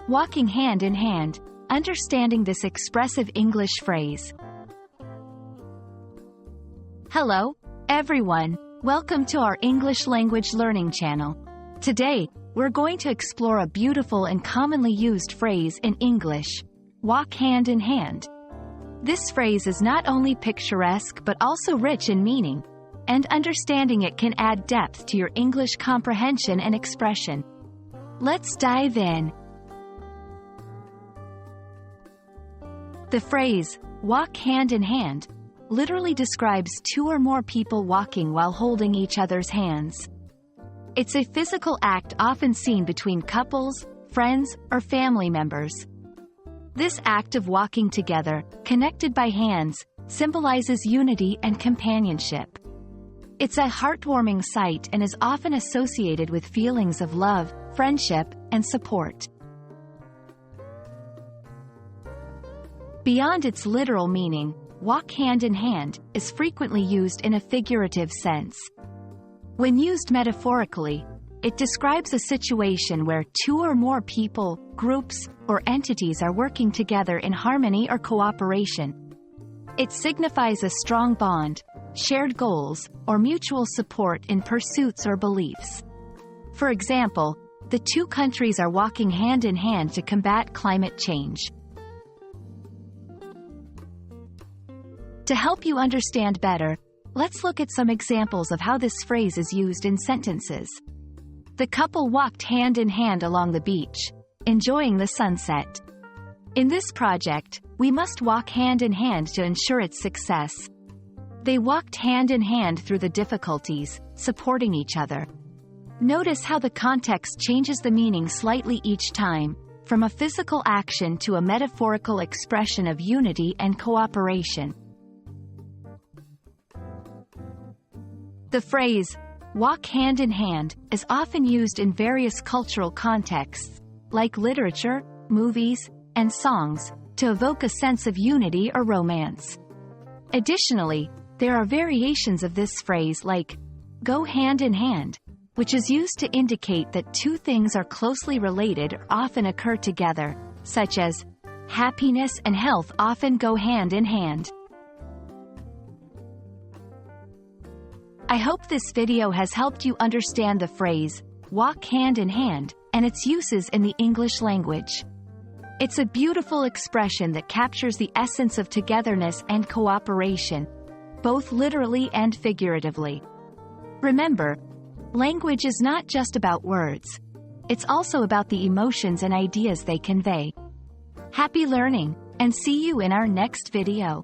Walking hand in hand, understanding this expressive English phrase. Hello, everyone. Welcome to our English language learning channel. Today, we're going to explore a beautiful and commonly used phrase in English: walk hand in hand. This phrase is not only picturesque but also rich in meaning, and understanding it can add depth to your English comprehension and expression. Let's dive in. The phrase, walk hand in hand, literally describes two or more people walking while holding each other's hands. It's a physical act often seen between couples, friends, or family members. This act of walking together, connected by hands, symbolizes unity and companionship. It's a heartwarming sight and is often associated with feelings of love, friendship, and support. Beyond its literal meaning, walk hand in hand is frequently used in a figurative sense. When used metaphorically, it describes a situation where two or more people, groups, or entities are working together in harmony or cooperation. It signifies a strong bond, shared goals, or mutual support in pursuits or beliefs. For example, the two countries are walking hand in hand to combat climate change. To help you understand better, let's look at some examples of how this phrase is used in sentences. The couple walked hand in hand along the beach, enjoying the sunset. In this project, we must walk hand in hand to ensure its success. They walked hand in hand through the difficulties, supporting each other. Notice how the context changes the meaning slightly each time, from a physical action to a metaphorical expression of unity and cooperation. The phrase, walk hand in hand, is often used in various cultural contexts, like literature, movies, and songs, to evoke a sense of unity or romance. Additionally, there are variations of this phrase like, go hand in hand, which is used to indicate that two things are closely related or often occur together, such as, happiness and health often go hand in hand. I hope this video has helped you understand the phrase, walk hand in hand, and its uses in the English language. It's a beautiful expression that captures the essence of togetherness and cooperation, both literally and figuratively. Remember, language is not just about words. It's also about the emotions and ideas they convey. Happy learning, and see you in our next video.